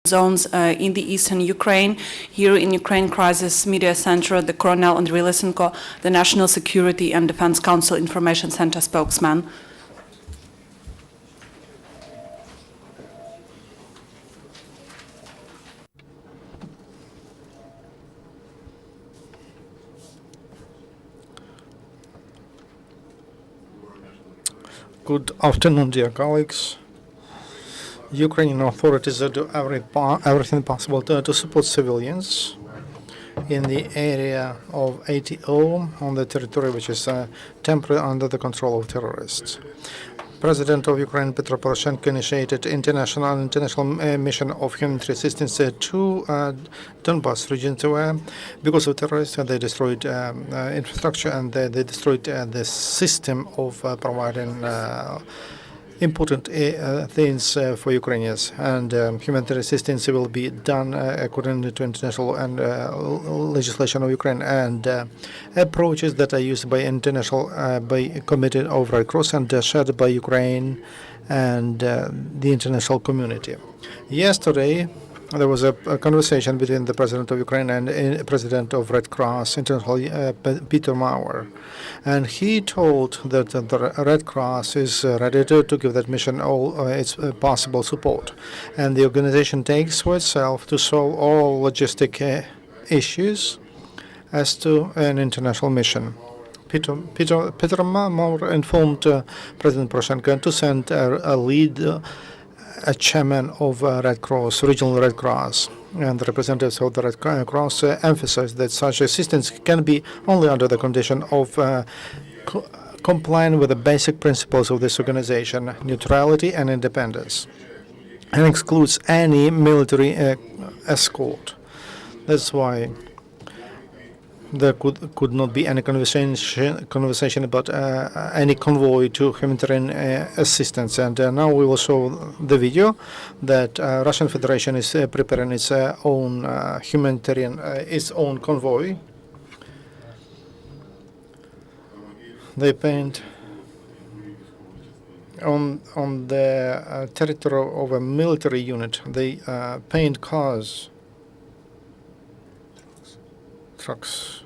zones in the eastern Ukraine. Here in Ukraine Crisis Media Center, the Colonel Andriy Lysenko, the National Security and Defense Council Information Center spokesman. Good afternoon, dear colleagues. Ukrainian authorities do everything possible to support civilians in the area of ATO on the territory which is temporarily under the control of terrorists. President of Ukraine Petro Poroshenko initiated international mission of humanitarian assistance to Donbas region where, because of terrorists, they destroyed infrastructure and they destroyed the system of providing important things for Ukrainians, and humanitarian assistance will be done according to international and legislation of Ukraine and approaches that are used by by Committee of Red Cross and shared by Ukraine and the international community. Yesterday, there was a conversation between the President of Ukraine and President of Red Cross International, Peter Maurer. And he told that the Red Cross is ready to give that mission all its possible support. And the organization takes for itself to solve all logistic issues as to an international mission. Peter Maurer informed President Poroshenko to send a lead a chairman of Red Cross, regional Red Cross, and the representatives of the Red Cross emphasized that such assistance can be only under the condition of complying with the basic principles of this organization, neutrality and independence, and excludes any military escort. That's why there could not be any conversation about any convoy to humanitarian assistance. And now we will show the video that Russian Federation is preparing its own its own convoy. They paint on the territory of a military unit. They paint cars, trucks.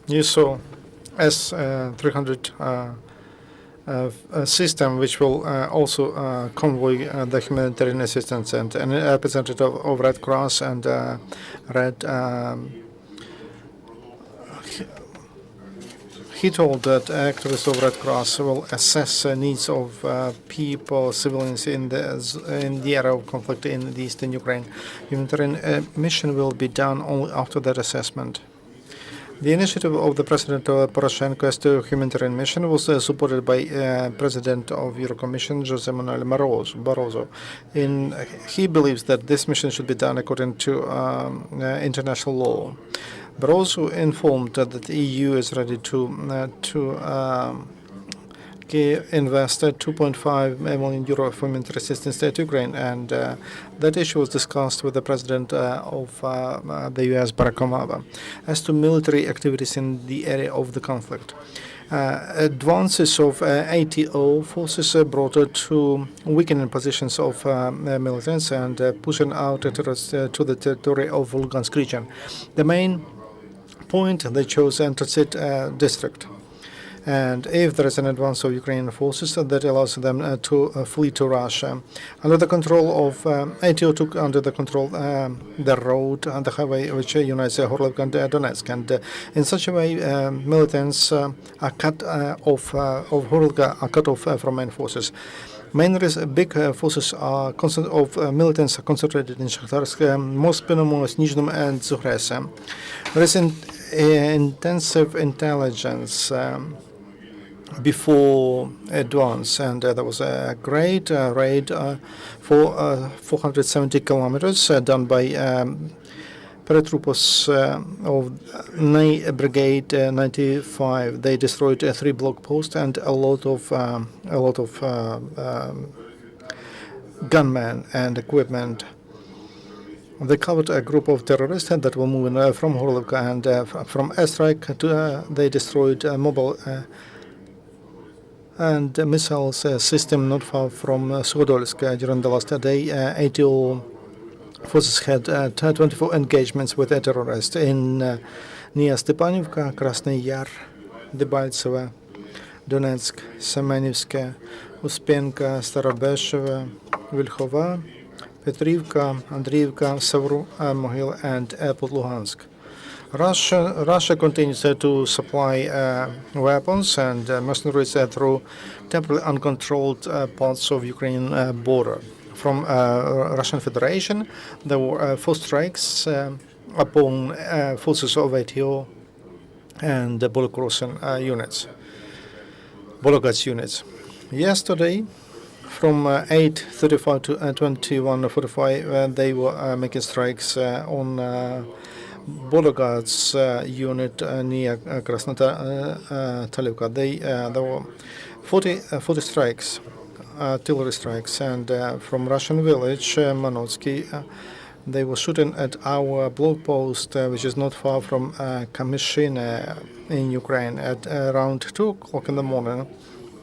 You saw S-300 system, which will also convoy the humanitarian assistance, and a representative of Red Cross and Red. He told that activists of Red Cross will assess needs of people, civilians in the area of conflict in the eastern Ukraine. Humanitarian mission will be done only after that assessment. The initiative of the President Poroshenko as to humanitarian mission was supported by President of Euro Commission Jose Manuel Barroso. He believes that this mission should be done according to international law. Barroso informed that the EU is ready to invest 2.5 million euro for humanitarian assistance to Ukraine, and that issue was discussed with the President of the US, Barack Obama. As to military activities in the area of the conflict, advances of ATO forces brought to weakening positions of militants and pushing out terrorists to the territory of Lugansk region. The main point they chose Andriy district. And if there is an advance of Ukrainian forces, that allows them to flee to Russia. Under the control of ATO took under the control the road and the highway which unites Horlivka and Donetsk. And in such a way, militants are cut off of Horlivka are cut off from main forces. Main big forces of militants are concentrated in Shakhtarsk, Mospinому, Snizhnym, and Zughrese. There is intensive intelligence before advance, and there was a great raid for 470 kilometers done by paratroopers of Brigade 95. They destroyed 3 block posts and a lot of gunmen and equipment. They covered a group of terrorists that were moving from Horlivka, and from airstrike to they destroyed mobile and missiles system not far from Suhodolsk. During the last day, ATO forces had 24 engagements with terrorists in near Stepanivka, Krasny Yar, Debaltsevo, Donetsk, Semenivske, Uspenka, Starobesheva, Vilhova, Petrivka, Andriivka, Sevru, Mohyl, and Podluhansk. Russia continues to supply weapons and mercenaries through temporarily uncontrolled parts of Ukrainian border. From Russian Federation, there were 4 strikes upon forces of ATO and the Volograd's units. Yesterday, from 8:35 to 21:45, they were making strikes on Volograd's unit near Krasnotalivka. There were 40 strikes, artillery strikes, and from Russian village, Manotsky, they were shooting at our block post, which is not far from Kamyshine in Ukraine, at around 2 o'clock in the morning.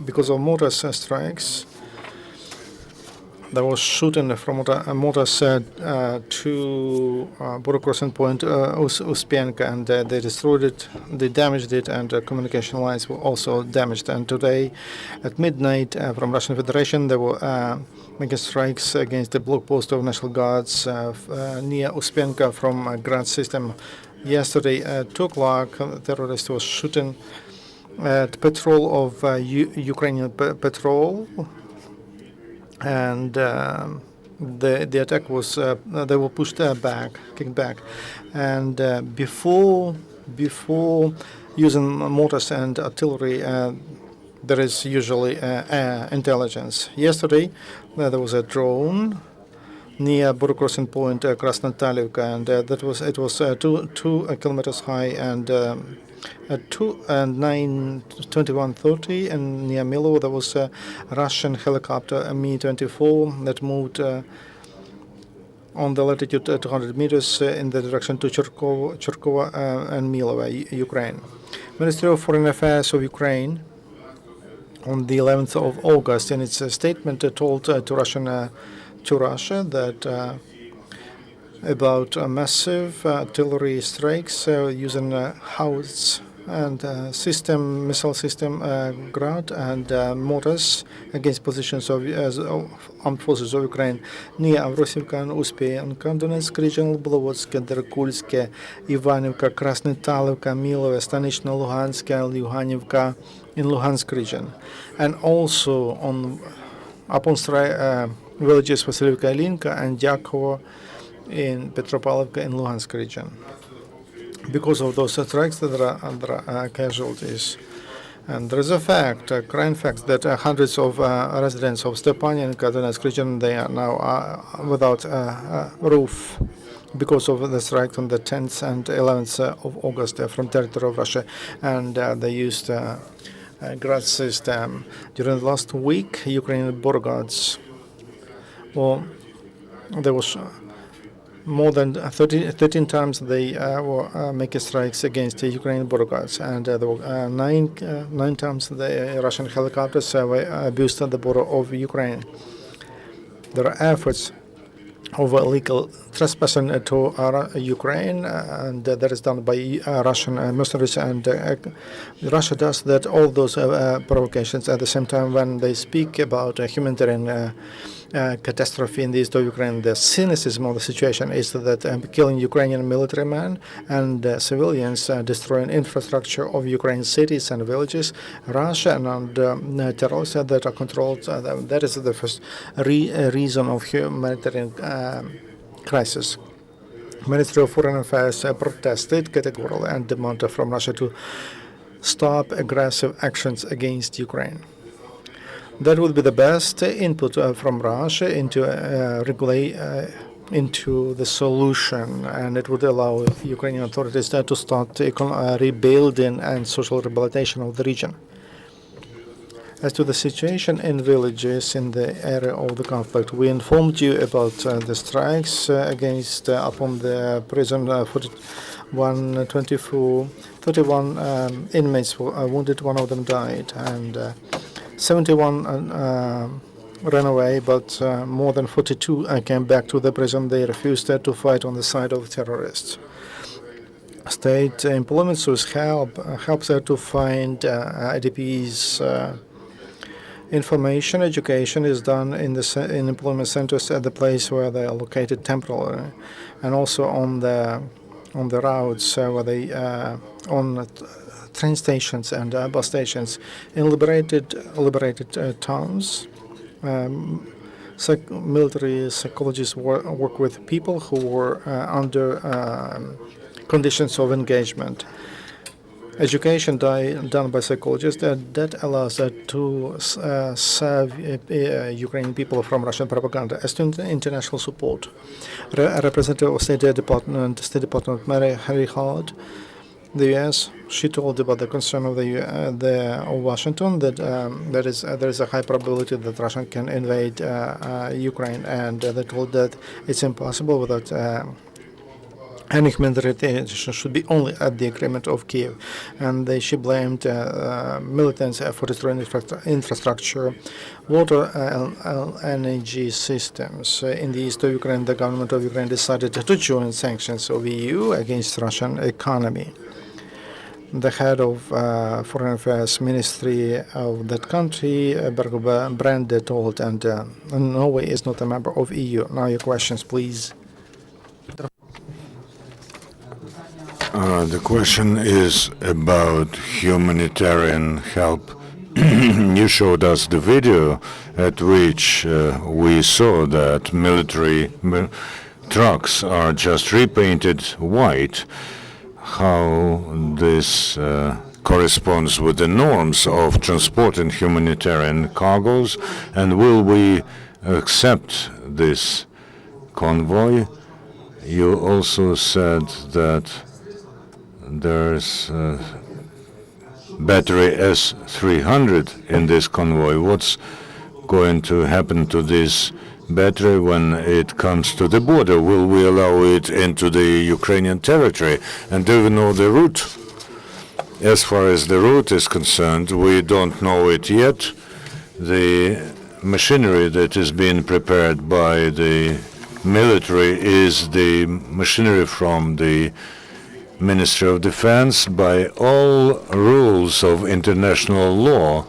Because of mortar strikes, there was shooting from mortars to border crossing point Uspenka, and they destroyed it, they damaged it, and communication lines were also damaged. And today, at midnight, from Russian Federation, they were making strikes against the block post of National Guards near Uspenka from Grad system. Yesterday at 2 o'clock, terrorists was shooting at patrol of Ukrainian patrol. And the attack was they were pushed back, kicked back, and before using mortars and artillery, there is usually intelligence. Yesterday, there was a drone near border crossing point Krasnotalivka, and it was 2 kilometers high, and at 9:21:30 and near Milo, there was a Russian helicopter, Mi-24, that moved on the latitude 200 meters in the direction to Cherkova and Milo, Ukraine. Ministry of Foreign Affairs of Ukraine on the 11th of August, in its statement, told to Russia that about massive artillery strikes using howitzers and missile system Grad and mortars against positions of armed forces of Ukraine near Avrosivka and Uspenka, Donetsk region, Blovodsk, Derkulske, Ivanivka, Krasnotalivka, Milove, Stanichna, Luhansk, Luhanivka in Luhansk region, and also upon villages Vasilivka, Ilinka, and Yakovo in Petropavlovka in Luhansk region. Because of those strikes, there are casualties. And there is a crying fact, that hundreds of residents of Stepanivka, Donetsk region, they are now without a roof because of the strike on the 10th and 11th of August from territory of Russia. And they used Grad system. During the last week, Ukrainian border guards, there was more than 13 times they were making strikes against Ukrainian border guards, and there were 9 times the Russian helicopters abused the border of Ukraine. There are efforts of illegal trespassing to Ukraine, and that is done by Russian mercenaries. And Russia does that, all those provocations at the same time when they speak about a humanitarian catastrophe in the east of Ukraine. The cynicism of the situation is that killing Ukrainian military men and civilians, destroying infrastructure of Ukraine's cities and villages, Russia and terrorists that are controlled, that is the first reason of humanitarian crisis. Ministry of Foreign Affairs protested categorically and demanded from Russia to stop aggressive actions against Ukraine. That would be the best input from Russia into into the solution, and it would allow Ukrainian authorities to start rebuilding and social rehabilitation of the region. As to the situation in villages in the area of the conflict, we informed you about the strikes against upon the prison. 31 inmates were wounded, one of them died, and 71 ran away, but more than 42 came back to the prison. They refused to fight on the side of terrorists. State employment source helps to find IDPs. Information education is done in employment centers at the place where they are located temporarily, and also on the routes where they on train stations and bus stations in liberated towns. Military psychologists work with people who were under conditions of engagement. Education done by psychologists that allows to save Ukrainian people from Russian propaganda. As to international support, representative of State Department Mary Harry Hart, the U.S. She told about the concern of of Washington that there is a high probability that Russia can invade Ukraine, and they told that it's impossible without any humanitarian should be only at the agreement of Kiev. And she blamed militants for destroying infrastructure, water, and energy systems. In the east of Ukraine, the government of Ukraine decided to join sanctions of EU against Russian economy. The head of Foreign Affairs Ministry of that country, Bergo Brand, told, and Norway is not a member of EU. Now your questions, please. The question is about humanitarian help. You showed us the video at which we saw that military trucks are just repainted white. How this corresponds with the norms of transporting humanitarian cargoes, and will we accept this convoy? You also said that there's battery S-300 in this convoy. What's going to happen to this battery when it comes to the border? Will we allow it into the Ukrainian territory? And do we know the route? As far as the route is concerned, we don't know it yet. The machinery that is being prepared by the military is the machinery from the Ministry of Defense. By all rules of international law,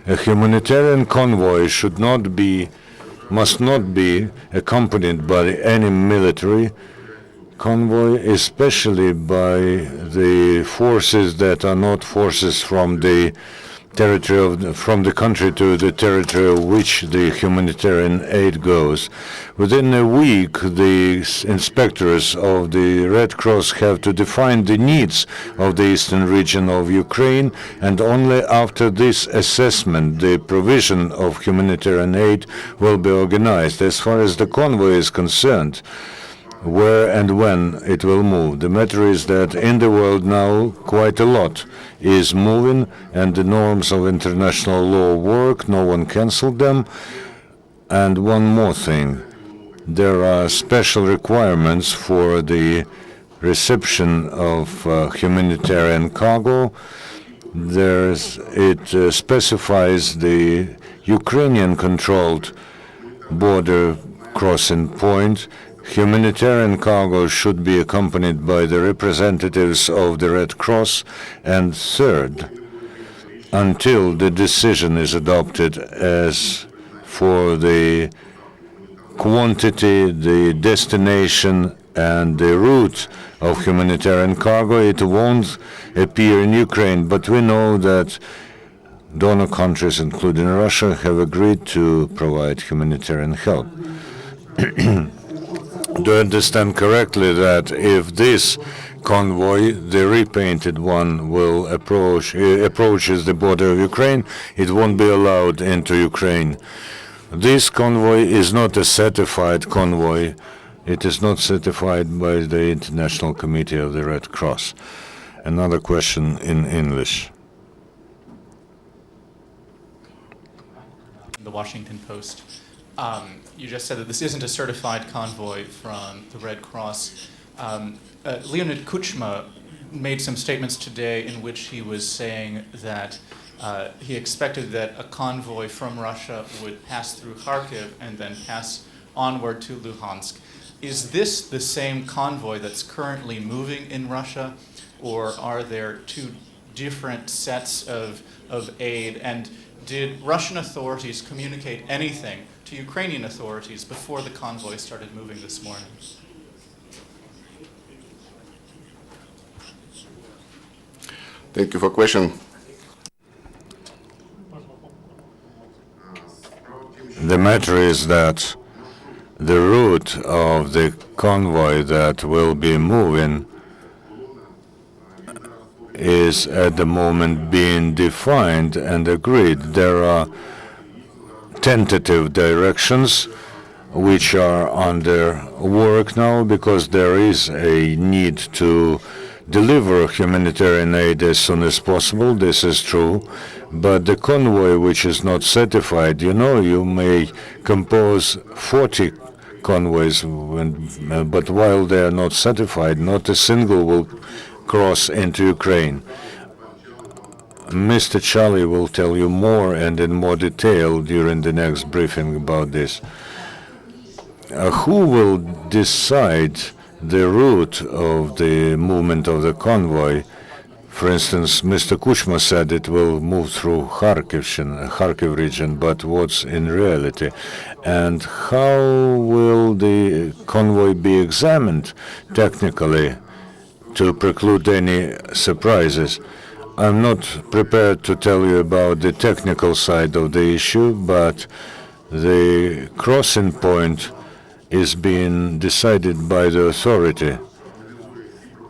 a humanitarian convoy must not be accompanied by any military convoy, especially by the forces that are not forces from the territory from the country to the territory of which the humanitarian aid goes. Within a week, the inspectors of the Red Cross have to define the needs of the eastern region of Ukraine, and only after this assessment, the provision of humanitarian aid will be organized. As far as the convoy is concerned, where and when it will move. The matter is that in the world now quite a lot is moving, and the norms of international law work. No one canceled them. And one more thing. There are special requirements for the reception of humanitarian cargo. It specifies the Ukrainian-controlled border crossing point, humanitarian cargo should be accompanied by the representatives of the Red Cross. And third, until the decision is adopted as for the quantity, the destination, and the route of humanitarian cargo, it won't appear in Ukraine. But we know that donor countries, including Russia, have agreed to provide humanitarian help. Do I understand correctly that if this convoy, the repainted one, will approaches the border of Ukraine, it won't be allowed into Ukraine? This convoy is not a certified convoy. It is not certified by the International Committee of the Red Cross. Another question in English. The Washington Post. You just said that this isn't a certified convoy from the Red Cross. Leonid Kuchma made some statements today in which he was saying that he expected that a convoy from Russia would pass through Kharkiv and then pass onward to Luhansk. Is this the same convoy that's currently moving in Russia, or are there two different sets of aid? And did Russian authorities communicate anything to Ukrainian authorities before the convoy started moving this morning? Thank you for question. The matter is that the route of the convoy that will be moving is at the moment being defined and agreed. There are tentative directions which are under work now because there is a need to deliver humanitarian aid as soon as possible. This is true. But the convoy which is not certified, you may compose 40 convoys, but while they are not certified, not a single will cross into Ukraine. Mr. Charlie will tell you more and in more detail during the next briefing about this. Who will decide the route of the movement of the convoy? For instance, Mr. Kuchma said it will move through Kharkiv region, but what's in reality? And how will the convoy be examined technically to preclude any surprises? I'm not prepared to tell you about the technical side of the issue, but the crossing point is being decided by the authority.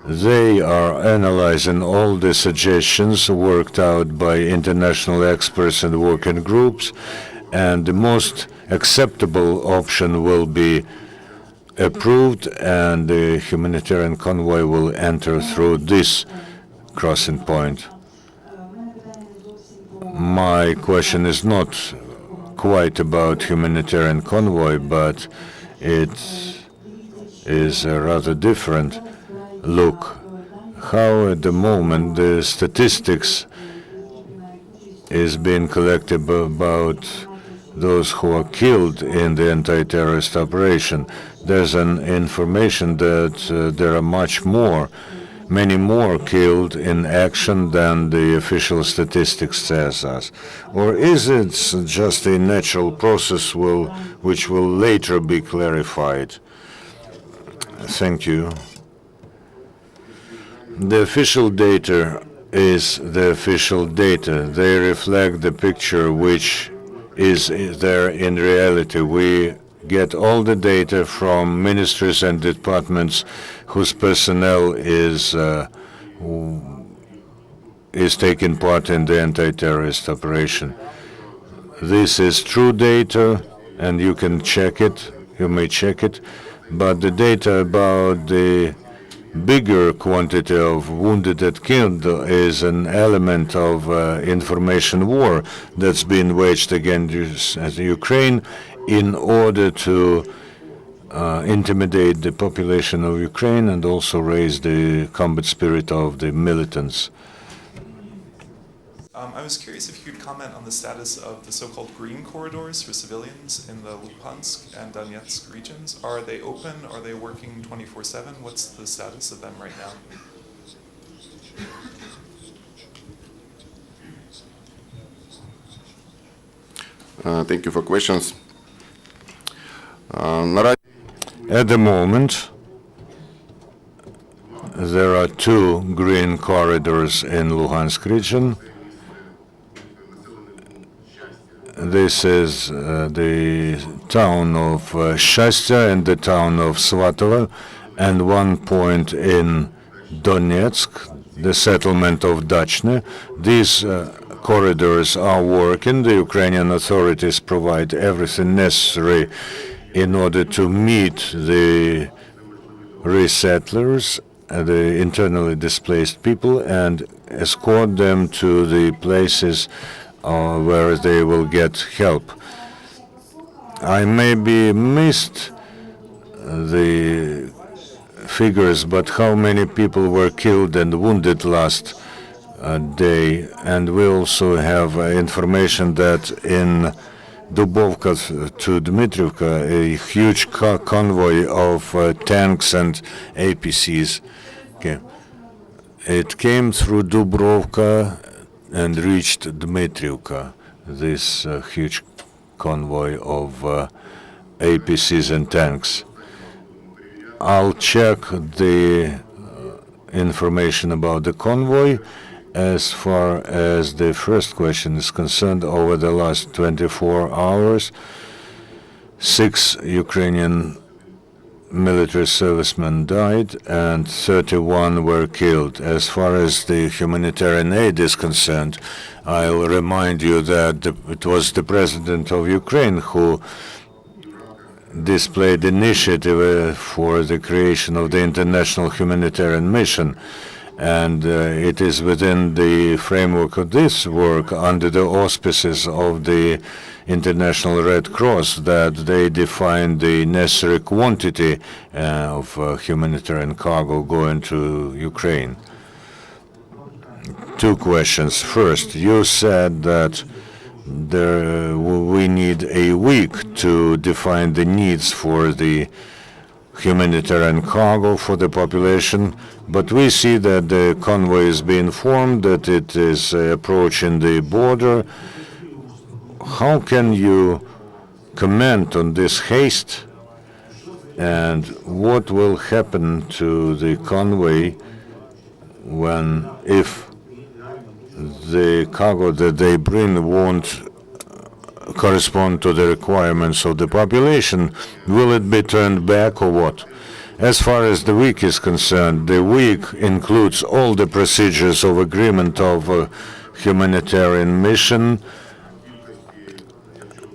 They are analyzing all the suggestions worked out by international experts and working groups, and the most acceptable option will be approved, and the humanitarian convoy will enter through this crossing point. My question is not quite about humanitarian convoy, but it is rather different. Look, how at the moment the statistics is being collected about those who are killed in the anti-terrorist operation. There's an information that there are many more killed in action than the official statistics says us. Or is it just a natural process which will later be clarified? Thank you. The official data is the official data. They reflect the picture which is there in reality. We get all the data from ministries and departments whose personnel is taking part in the anti-terrorist operation. This is true data, and you can check it. You may check it. But the data about the bigger quantity of wounded and killed is an element of information war that's been waged against Ukraine in order to intimidate the population of Ukraine and also raise the combat spirit of the militants. I was curious if you could comment on the status of the so-called green corridors for civilians in the Luhansk and Donetsk regions. Are they open? Are they working 24/7? What's the status of them right now? Thank you for questions. At the moment, there are 2 green corridors in Luhansk region. This is the town of Shastya and the town of Svatovo, and 1 point in Donetsk, the settlement of Dachne. These corridors are working. The Ukrainian authorities provide everything necessary in order to meet the resettlers, the internally displaced people, and escort them to the places where they will get help. I maybe missed the figures, but how many people were killed and wounded last day? And we also have information that in Dubovka to Dmitrievka, a huge convoy of tanks and APCs it came through Dubrovka and reached Dmitrievka, this huge convoy of APCs and tanks. I'll check the information about the convoy. As far as the first question is concerned, over the last 24 hours, 6 Ukrainian military servicemen died and 31 were killed. As far as the humanitarian aid is concerned, I'll remind you that it was the President of Ukraine who displayed initiative for the creation of the International Humanitarian Mission. And it is within the framework of this work, under the auspices of the International Red Cross, that they define the necessary quantity of humanitarian cargo going to Ukraine. 2 questions. First, you said that we need a week to define the needs for the humanitarian cargo for the population, but we see that the convoy is being formed, that it is approaching the border. How can you comment on this haste, and what will happen to the convoy if the cargo that they bring won't correspond to the requirements of the population? Will it be turned back or what? As far as the week is concerned, the week includes all the procedures of agreement of humanitarian mission.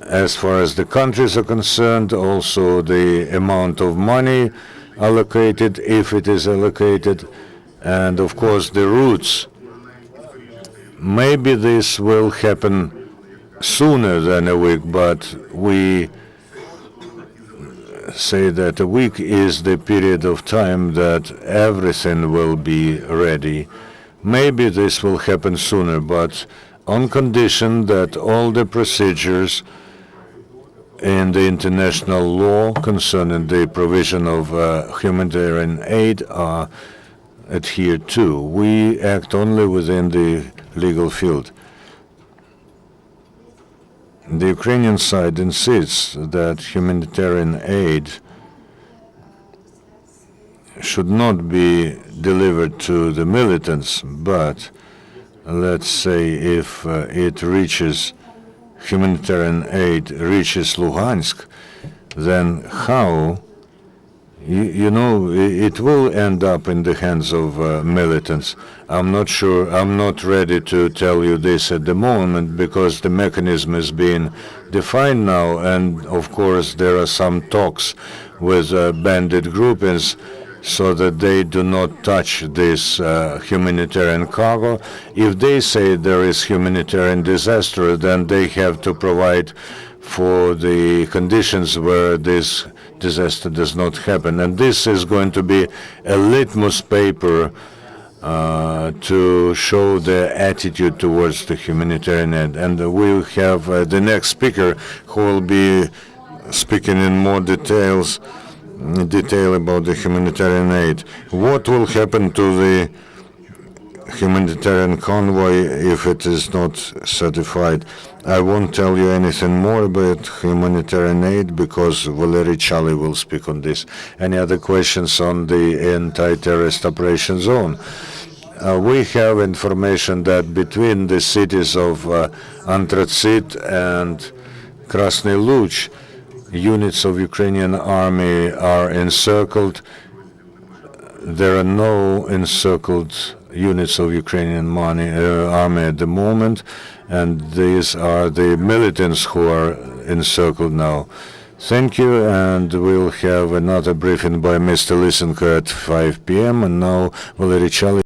As far as the countries are concerned, also the amount of money allocated, if it is allocated, and of course the routes. Maybe this will happen sooner than a week, but we say that a week is the period of time that everything will be ready. Maybe this will happen sooner, but on condition that all the procedures in the international law concerning the provision of humanitarian aid are adhered to. We act only within the legal field. The Ukrainian side insists that humanitarian aid should not be delivered to the militants, but let's say if humanitarian aid reaches Luhansk, then how? You know, it will end up in the hands of militants. I'm not sure, I'm not ready to tell you this at the moment, because the mechanism is being defined now, and of course there are some talks with bandit groupings so that they do not touch this humanitarian cargo. If they say there is humanitarian disaster, then they have to provide for the conditions where this disaster does not happen. And this is going to be a litmus paper to show their attitude towards the humanitarian aid. And we'll have the next speaker who will be speaking in more detail about the humanitarian aid. What will happen to the humanitarian convoy if it is not certified? I won't tell you anything more about humanitarian aid because Valery Chaly will speak on this. Any other questions on the anti-terrorist operation zone? We have information that between the cities of Antratsit and Krasny Luch, units of Ukrainian army are encircled. There are no encircled units of Ukrainian army at the moment, and these are the militants who are encircled now. Thank you, and we'll have another briefing by Mr. Lysenko at 5 p.m. And now Valery Chaly.